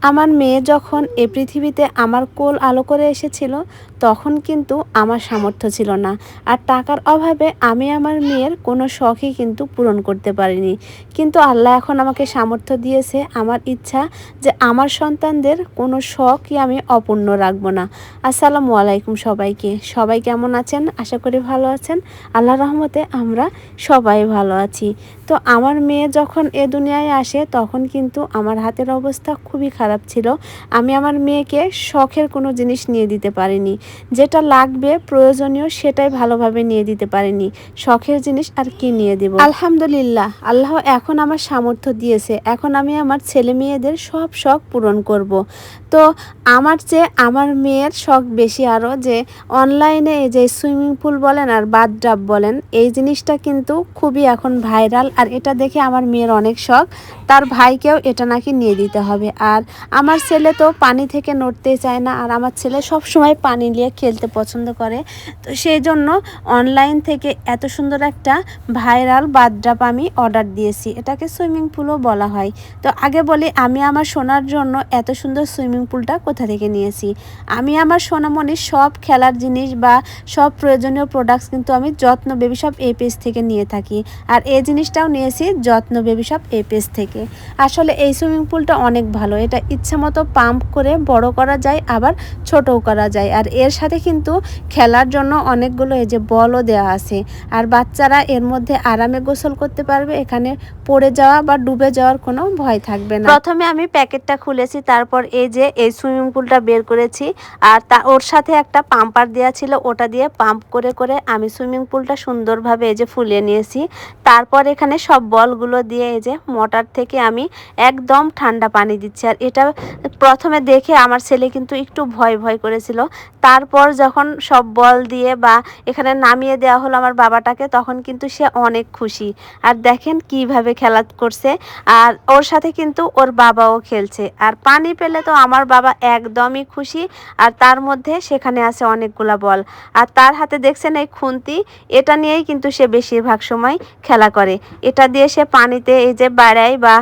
আমার মেয়ে যখন এ পৃথিবীতে আমার কোল আলো করে এসেছিল তখন কিন্তু আমার সামর্থ্য ছিল না। আর টাকার অভাবে আমি আমার মেয়ের কোনো শখই কিন্তু পূরণ করতে পারিনি। কিন্তু আল্লাহ এখন আমাকে সামর্থ্য দিয়েছে। আমার ইচ্ছা যে আমার সন্তানদের কোনো শখই আমি অপূর্ণ রাখবো না। আসসালামু আলাইকুম সবাইকে। সবাই কেমন আছেন? আশা করি ভালো আছেন। আল্লাহর রহমতে আমরা সবাই ভালো আছি। তো আমার মেয়ে যখন এ দুনিয়ায় আসে তখন কিন্তু আমার হাতের অবস্থা খুবই খারাপ ছিল। আমি আমার মেয়েকে শখের কোনো জিনিস নিয়ে দিতে পারিনি। যেটা লাগবে প্রয়োজনীয় সেটাই ভালোভাবে নিয়ে দিতে পারিনি। শখের জিনিস আর কি নিয়ে দেব। আলহামদুলিল্লাহ, আল্লাহ এখন আমার সামর্থ্য দিয়েছে। এখন আমি আমার ছেলে মেয়েদের সব শখ পূরণ করব। তো আমার চেয়ে আমার মেয়ের শখ বেশি আরও, যে অনলাইনে এই যে সুইমিং পুল বলেন আর বাথটাব বলেন, এই জিনিসটা কিন্তু খুবই এখন ভাইরাল। আর এটা দেখে আমার মেয়ের অনেক শখ, তার ভাইকেও এটা নাকি নিয়ে দিতে হবে। আর আমার ছেলে তো পানি থেকে নড়তেই চায় না, আর আমার ছেলে সব সময় পানি নিয়ে খেলতে পছন্দ করে। তো সেই জন্য অনলাইন থেকে এত সুন্দর একটা ভাইরাল বাথটাব আমি অর্ডার দিয়েছি। এটাকে সুইমিং পুলও বলা হয়। তো আগে বলি, আমি আমার সোনার জন্য এত সুন্দর সুইমিং পুলটা কোথা থেকে নিয়েছি। আমি আমার সোনামণির সব খেলার জিনিস বা সব প্রয়োজনীয় প্রোডাক্টস কিন্তু আমি যত্ন বেবি শপ এই পেজ থেকে নিয়ে থাকি। আর এই জিনিসটাও নিয়েছি যত্ন বেবি শপ এই পেজ থেকে। আসলে এই সুইমিং পুলটা অনেক ভালো। এটা ইচ্ছা মতো পাম্প করে বড় করা যায়, আবার ছোটও করা যায়। আর এর সাথে কিন্তু খেলার জন্য অনেকগুলো এই যে বলও দেওয়া আছে। আর বাচ্চারা এর মধ্যে আরামে গোসল করতে পারবে। এখানে পড়ে যাওয়া বা ডুবে যাওয়ার কোনো ভয় থাকবে না। প্রথমে আমি প্যাকেটটা খুলেছি, তারপর এই যে এই সুইমিং পুলটা বের করেছি। আর ওর সাথে একটা পাম্পার দেওয়া ছিল, ওটা দিয়ে পাম্প করে করে আমি সুইমিং পুলটা সুন্দরভাবে এই যে ফুলিয়ে নিয়েছি। তারপর এখানে সব বলগুলো দিয়ে এই যে মোটর থেকে আমি একদম ঠান্ডা পানি দিচ্ছি। আর এটা প্রথমে দেখে আমার ছেলে কিন্তু একটু ভয় ভয় করেছিল। তারপর যখন সব বল দিয়ে বা এখানে নামিয়ে দেওয়া হলো আমার বাবাটাকে, তখন কিন্তু সে অনেক খুশি। আর দেখেন কিভাবে খেলা করছে। আর ওর সাথে কিন্তু ওর বাবাও খেলছে। আর পানি পেলে তো আমার বাবা একদমই খুশি। আর তার মধ্যে সেখানে আছে অনেকগুলা বল। আর তার হাতে দেখছেন এই খুন্তি, এটা নিয়েই কিন্তু সে বেশিরভাগ সময় খেলা করে। এটা দিয়ে সে পানিতে এই যে বাড়ায় বা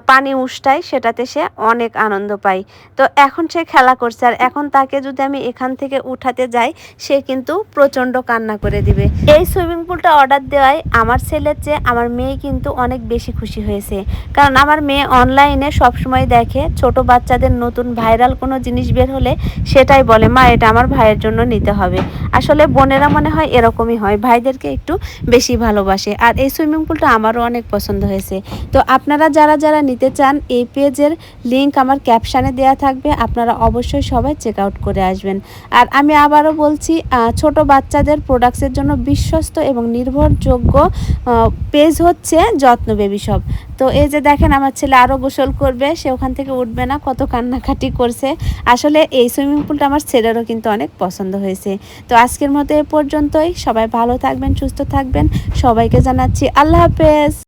পানি উষ্টায়, সেটাতে সে অনেক আনন্দ পায়। তো এখন সে খেলা করছে। আর এখন তাকে যদি আমি এখান থেকে উঠাতে যাই, সে কিন্তু প্রচণ্ড কান্না করে দিবে। এই সুইমিং পুলটা অর্ডার দেওয়ায় আমার ছেলের চেয়ে আমার মেয়ে কিন্তু অনেক বেশি খুশি হয়েছে। কারণ আমার মেয়ে অনলাইনে সবসময় দেখে ছোট বাচ্চাদের নতুন ভাইরাল কোনো জিনিস বের হলে সেটাই বলে, মা এটা আমার ভাইয়ের জন্য নিতে হবে। আসলে বোনেরা মনে হয় এরকমই হয়, ভাইদেরকে একটু বেশি ভালোবাসে। আর এই সুইমিং পুলটা আমারও অনেক পছন্দ হয়েছে। তো আপনারা যারা যারা নিতে চান, এই পেজের লিংক আমার ক্যাপশানে দেওয়া থাকবে, আপনারা অবশ্যই সবাই চেক আউট করে আসবেন। আর আমি আবারও বলছি, ছোট বাচ্চাদের প্রোডাক্টসের জন্য বিশ্বস্ত এবং নির্ভরযোগ্য পেজ হচ্ছে যত্ন বেবি শপ। তো এই যে দেখেন আমার ছেলে আরও গোসল করবে, সে ওখান থেকে উঠবে না, কত কান্নাকাটি করছে। আসলে এই সুইমিং পুলটা আমার ছেলেরও কিন্তু অনেক পছন্দ হয়েছে। তো আজকের মতো এ পর্যন্তই। সবাই ভালো থাকবেন, সুস্থ থাকবেন। সবাইকে জানাচ্ছি আল্লাহ হাফেজ।